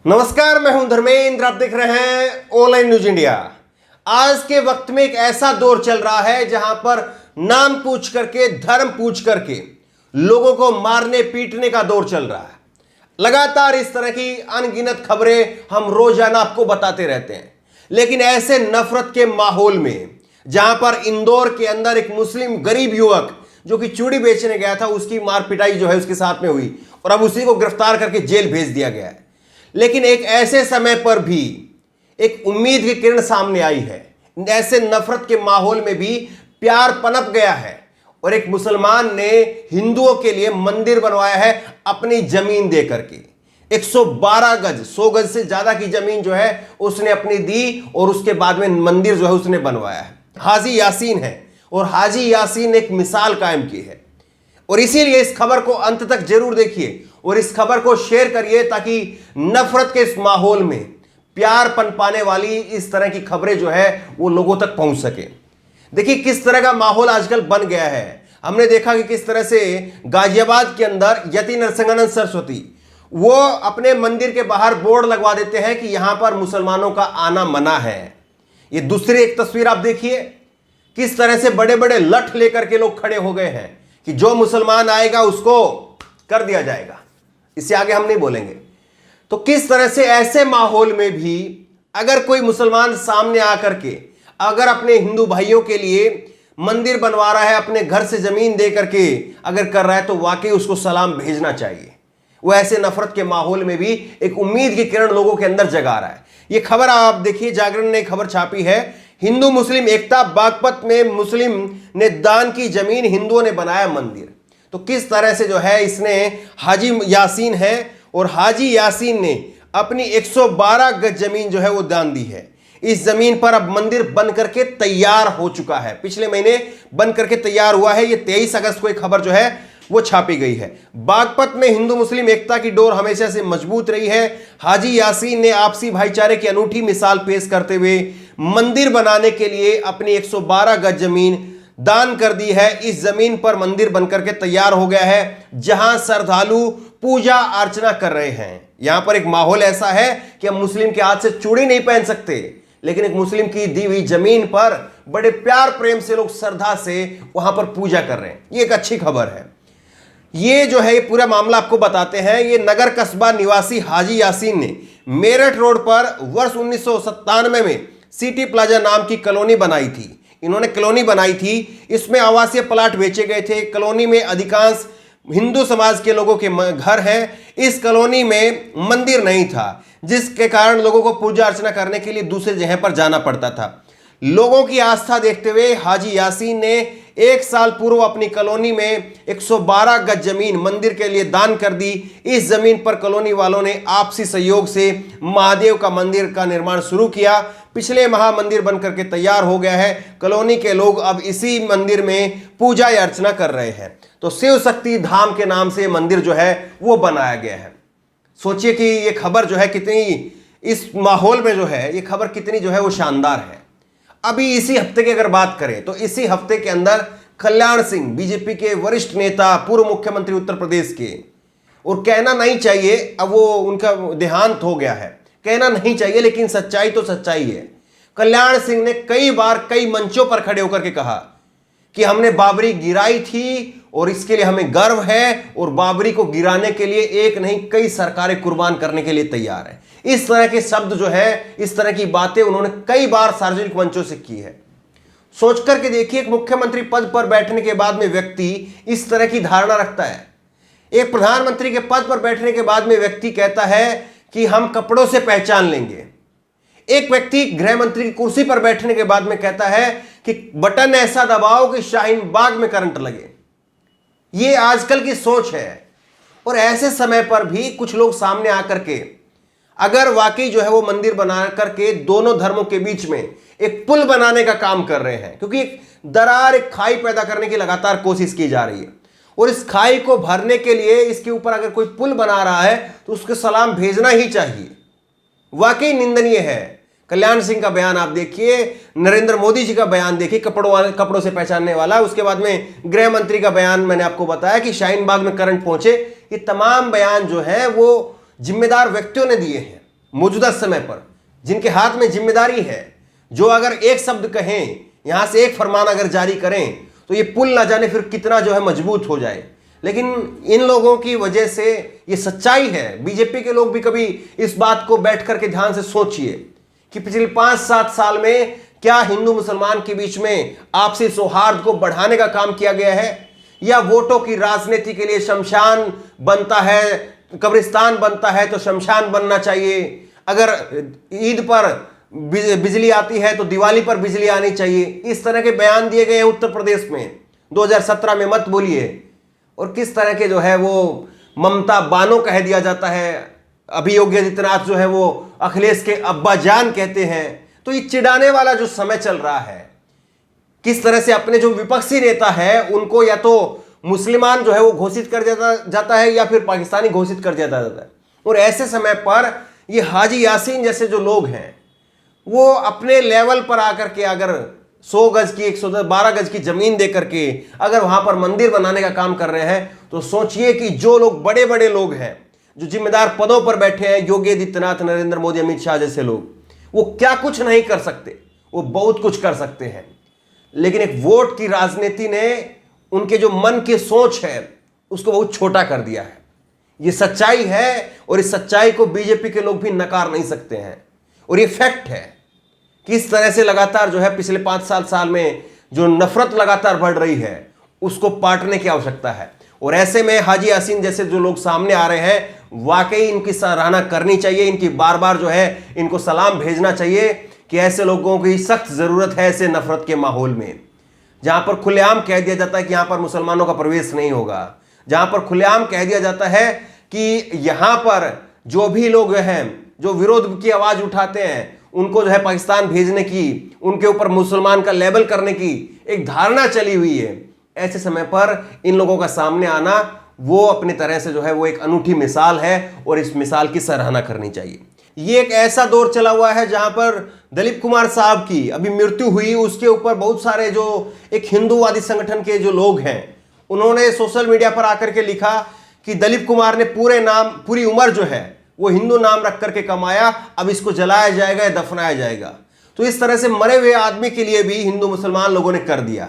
नमस्कार, मैं हूं धर्मेंद्र। आप देख रहे हैं ऑनलाइन न्यूज इंडिया। आज के वक्त में एक ऐसा दौर चल रहा है जहां पर नाम पूछ करके, धर्म पूछ करके लोगों को मारने पीटने का दौर चल रहा है। लगातार इस तरह की अनगिनत खबरें हम रोजाना आपको बताते रहते हैं, लेकिन ऐसे नफरत के माहौल में जहां पर इंदौर के अंदर एक मुस्लिम गरीब युवक जो कि चूड़ी बेचने गया था, उसकी मार पिटाई जो है उसके साथ में हुई और अब उसी को गिरफ्तार करके जेल भेज दिया गया है। लेकिन एक ऐसे समय पर भी एक उम्मीद की किरण सामने आई है। ऐसे नफरत के माहौल में भी प्यार पनप गया है और एक मुसलमान ने हिंदुओं के लिए मंदिर बनवाया है अपनी जमीन दे करके। 112 गज, 100 गज से ज्यादा की जमीन जो है उसने अपनी दी और उसके बाद में मंदिर जो है उसने बनवाया है। हाजी यासीन है और हाजी यासीन ने एक मिसाल कायम की है और इसीलिए इस खबर को अंत तक जरूर देखिए और इस खबर को शेयर करिए ताकि नफरत के इस माहौल में प्यार पनपाने वाली इस तरह की खबरें जो है वो लोगों तक पहुंच सके। देखिए किस तरह का माहौल आजकल बन गया है। हमने देखा कि किस तरह से गाजियाबाद के अंदर यति नरसिंहानंद सरस्वती वो अपने मंदिर के बाहर बोर्ड लगवा देते हैं कि यहां पर मुसलमानों का आना मना है। ये दूसरी एक तस्वीर आप देखिए, किस तरह से बड़े बड़े लठ लेकर के लोग खड़े हो गए हैं कि जो मुसलमान आएगा उसको कर दिया जाएगा, इससे आगे हम नहीं बोलेंगे। तो किस तरह से ऐसे माहौल में भी अगर कोई मुसलमान सामने आकर के अगर अपने हिंदू भाइयों के लिए मंदिर बनवा रहा है, अपने घर से जमीन दे करके अगर कर रहा है, तो वाकई उसको सलाम भेजना चाहिए। वो ऐसे नफरत के माहौल में भी एक उम्मीद की किरण लोगों के अंदर जगा रहा है। ये खबर आप देखिए, जागरण ने खबर छापी है, हिंदू मुस्लिम एकता, बागपत में मुस्लिम ने दान की जमीन, हिंदुओं ने बनाया मंदिर। तो किस तरह से जो है इसने हाजी यासीन है और हाजी यासीन ने अपनी 112 गज जमीन जो है वो दान दी है। इस जमीन पर अब मंदिर बन करके तैयार हो चुका है, पिछले महीने बन करके तैयार हुआ है। ये 23 अगस्त को एक खबर जो है वो छापी गई है। बागपत में हिंदू मुस्लिम एकता की डोर हमेशा से मजबूत रही है। हाजी यासीन ने आपसी भाईचारे की अनूठी मिसाल पेश करते हुए मंदिर बनाने के लिए अपनी 112 गज जमीन दान कर दी है। इस जमीन पर मंदिर बनकर के तैयार हो गया है जहां श्रद्धालु पूजा अर्चना कर रहे हैं। यहां पर एक माहौल ऐसा है कि हम मुस्लिम के हाथ से चूड़ी नहीं पहन सकते, लेकिन एक मुस्लिम की दी हुई जमीन पर बड़े प्यार प्रेम से लोग श्रद्धा से वहां पर पूजा कर रहे हैं। ये एक अच्छी खबर है। ये जो है ये पूरा मामला आपको बताते हैं। ये नगर कस्बा निवासी हाजी यासीन ने मेरठ रोड पर वर्ष 1997 में सिटी प्लाजा नाम की कॉलोनी बनाई थी। इन्होंने कॉलोनी बनाई थी, इसमें आवासीय प्लाट बेचे गए थे। कॉलोनी में अधिकांश हिंदू समाज के लोगों के घर हैं। इस कॉलोनी में मंदिर नहीं था, जिसके कारण लोगों को पूजा अर्चना करने के लिए दूसरे जगह पर जाना पड़ता था। लोगों की आस्था देखते हुए हाजी यासीन ने 1 साल पूर्व अपनी कॉलोनी में 112 गज जमीन मंदिर के लिए दान कर दी। इस जमीन पर कॉलोनी वालों ने आपसी सहयोग से महादेव का मंदिर का निर्माण शुरू किया। पिछले माह मंदिर बनकर के तैयार हो गया है। कॉलोनी के लोग अब इसी मंदिर में पूजा अर्चना कर रहे हैं। तो शिव शक्ति धाम के नाम से मंदिर जो है वो बनाया गया है। सोचिए कि ये खबर जो है कितनी, इस माहौल में जो है ये खबर कितनी जो है वो शानदार है। अभी इसी हफ्ते की अगर बात करें तो इसी हफ्ते के अंदर कल्याण सिंह, बीजेपी के वरिष्ठ नेता, पूर्व मुख्यमंत्री उत्तर प्रदेश के, और कहना नहीं चाहिए, अब वो उनका देहांत हो गया है, कहना नहीं चाहिए लेकिन सच्चाई तो सच्चाई है। कल्याण सिंह ने कई बार कई मंचों पर खड़े होकर के कहा कि हमने बाबरी गिराई थी और इसके लिए हमें गर्व है और बाबरी को गिराने के लिए एक नहीं कई सरकारें कुर्बान करने के लिए तैयार है। इस तरह के शब्द जो है, इस तरह की बातें उन्होंने कई बार सार्वजनिक मंचों से की है। सोच करके देखिए, एक मुख्यमंत्री पद पर बैठने के बाद में व्यक्ति इस तरह की धारणा रखता है। एक प्रधानमंत्री के पद पर बैठने के बाद में व्यक्ति कहता है कि हम कपड़ों से पहचान लेंगे। एक व्यक्ति गृह मंत्री की कुर्सी पर बैठने के बाद में कहता है कि बटन ऐसा दबाओ कि शाहीन बाग में करंट लगे। ये आजकल की सोच है। और ऐसे समय पर भी कुछ लोग सामने आकर के अगर वाकई जो है वो मंदिर बना करके दोनों धर्मों के बीच में एक पुल बनाने का काम कर रहे हैं, क्योंकि एक दरार, एक खाई पैदा करने की लगातार कोशिश की जा रही है और इस खाई को भरने के लिए इसके ऊपर अगर कोई पुल बना रहा है तो उसको सलाम भेजना ही चाहिए। वाकई निंदनीय है। कल्याण सिंह का बयान आप देखिए, नरेंद्र मोदी जी का बयान देखिए कपड़ों से पहचानने वाला, उसके बाद में गृह मंत्री का बयान मैंने आपको बताया कि शाहीन बाग में करंट पहुंचे। ये तमाम बयान जो है वो जिम्मेदार व्यक्तियों ने दिए हैं। मौजूदा समय पर जिनके हाथ में जिम्मेदारी है, जो अगर एक शब्द कहें, यहां से एक फरमान अगर जारी करें तो ये पुल ना जाने फिर कितना जो है मजबूत हो जाए। लेकिन इन लोगों की वजह से ये सच्चाई है। बीजेपी के लोग भी कभी इस बात को बैठ करके ध्यान से सोचिए कि पिछले 5-7 साल में क्या हिंदू मुसलमान के बीच में आपसी सौहार्द को बढ़ाने का काम किया गया है, या वोटों की राजनीति के लिए शमशान बनता है, कब्रिस्तान बनता है तो शमशान बनना चाहिए, अगर ईद पर बिजली आती है तो दिवाली पर बिजली आनी चाहिए, इस तरह के बयान दिए गए हैं उत्तर प्रदेश में 2017 में। मत बोलिए। और किस तरह के जो है वो ममता बानो कह दिया जाता है, अभी योगी आदित्यनाथ जो है वो अखिलेश के अब्बा जान कहते हैं। तो ये चिढ़ाने वाला जो समय चल रहा है, किस तरह से अपने जो विपक्षी नेता है उनको या तो मुसलमान जो है वो घोषित कर जाता है या फिर पाकिस्तानी घोषित कर दिया जाता है। और ऐसे समय पर ये हाजी यासीन जैसे जो लोग हैं वो अपने लेवल पर आकर के अगर 100 गज की 112 गज की जमीन दे करके अगर वहां पर मंदिर बनाने का काम कर रहे हैं, तो सोचिए कि जो लोग बड़े बड़े लोग हैं, जो जिम्मेदार पदों पर बैठे हैं, योगी आदित्यनाथ, नरेंद्र मोदी, अमित शाह जैसे लोग, वो क्या कुछ नहीं कर सकते, वो बहुत कुछ कर सकते हैं। लेकिन एक वोट की राजनीति ने उनके जो मन की सोच है उसको बहुत छोटा कर दिया है। ये सच्चाई है और इस सच्चाई को बीजेपी के लोग भी नकार नहीं सकते हैं। और ये फैक्ट है कि इस तरह से लगातार जो है पिछले 5-7 साल में जो नफरत लगातार बढ़ रही है उसको पाटने की आवश्यकता है। और ऐसे में हाजी यासीन जैसे जो लोग सामने आ रहे हैं, वाकई इनकी सराहना करनी चाहिए, इनकी बार बार जो है इनको सलाम भेजना चाहिए कि ऐसे लोगों की सख्त जरूरत है ऐसे नफरत के माहौल में, जहां पर खुलेआम कह दिया जाता है कि यहां पर मुसलमानों का प्रवेश नहीं होगा, जहां पर खुलेआम कह दिया जाता है कि यहां पर जो भी लोग हैं जो विरोध की आवाज उठाते हैं उनको जो है पाकिस्तान भेजने की, उनके ऊपर मुसलमान का लेबल करने की एक धारणा चली हुई है। ऐसे समय पर इन लोगों का सामने आना वो अपनी तरह से जो है वो एक अनूठी मिसाल है और इस मिसाल की सराहना करनी चाहिए। ये एक ऐसा दौर चला हुआ है जहां पर दलीप कुमार साहब की अभी मृत्यु हुई, उसके ऊपर बहुत सारे जो एक हिंदूवादी संगठन के जो लोग हैं उन्होंने सोशल मीडिया पर आकर के लिखा कि दलीप कुमार ने पूरी उम्र जो है वो हिंदू नाम रख करके कमाया, अब इसको जलाया जाएगा या दफनाया जाएगा। तो इस तरह से मरे हुए आदमी के लिए भी हिंदू मुसलमान लोगों ने कर दिया।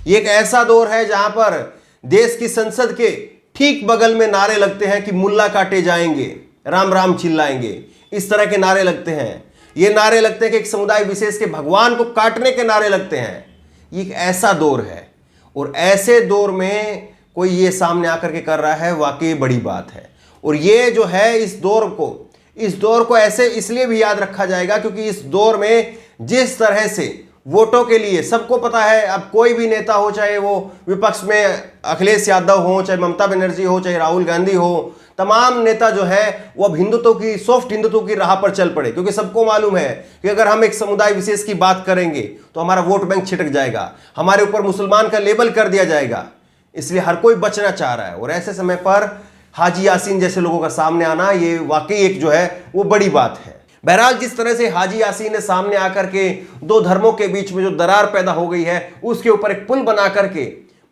ये एक ऐसा दौर है जहां पर देश की संसद के ठीक बगल में नारे लगते हैं कि मुल्ला काटे जाएंगे, राम राम चिल्लाएंगे, इस तरह के नारे लगते हैं। ये नारे लगते हैं कि एक समुदाय विशेष के भगवान को काटने के नारे लगते हैं। ये एक ऐसा दौर है और ऐसे दौर में कोई ये सामने आकर के कर रहा है, वाकई बड़ी बात है। और ये जो है इस दौर को ऐसे इसलिए भी याद रखा जाएगा क्योंकि इस दौर में जिस तरह से वोटों के लिए सबको पता है, अब कोई भी नेता हो, चाहे वो विपक्ष में अखिलेश यादव हो, चाहे ममता बनर्जी हो, चाहे राहुल गांधी हो, तमाम नेता जो है वो अब हिंदुत्व की, सॉफ्ट हिंदुत्व की राह पर चल पड़े, क्योंकि सबको मालूम है कि अगर हम एक समुदाय विशेष की बात करेंगे तो हमारा वोट बैंक छिटक जाएगा, हमारे ऊपर मुसलमान का लेबल कर दिया जाएगा। इसलिए हर कोई बचना चाह रहा है। और ऐसे समय पर हाजी यासीन जैसे लोगों का सामने आना ये वाकई एक जो है वो बड़ी बात है। बहरहाल जिस तरह से हाजी यासीन ने सामने आकर के दो धर्मों के बीच में जो दरार पैदा हो गई है उसके ऊपर एक पुल बना करके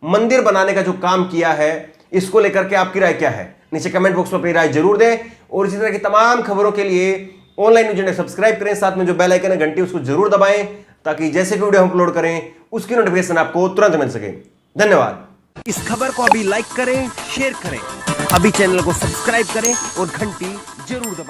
मंदिर बनाने का जो काम किया है, इसको लेकर के आपकी राय क्या है? नीचे कमेंट बॉक्स में अपनी राय जरूर दें। और इसी तरह की तमाम खबरों के लिए ऑनलाइन न्यूज़ इंडिया सब्सक्राइब करें, साथ में जो बेल आइकन है घंटी उसको जरूर दबाएं ताकि जैसे भी वीडियो हम अपलोड करें उसकी नोटिफिकेशन आपको तुरंत मिल सके। धन्यवाद। इस खबर को अभी लाइक करें, शेयर करें, अभी चैनल को सब्सक्राइब करें और घंटी जरूर दबाएं।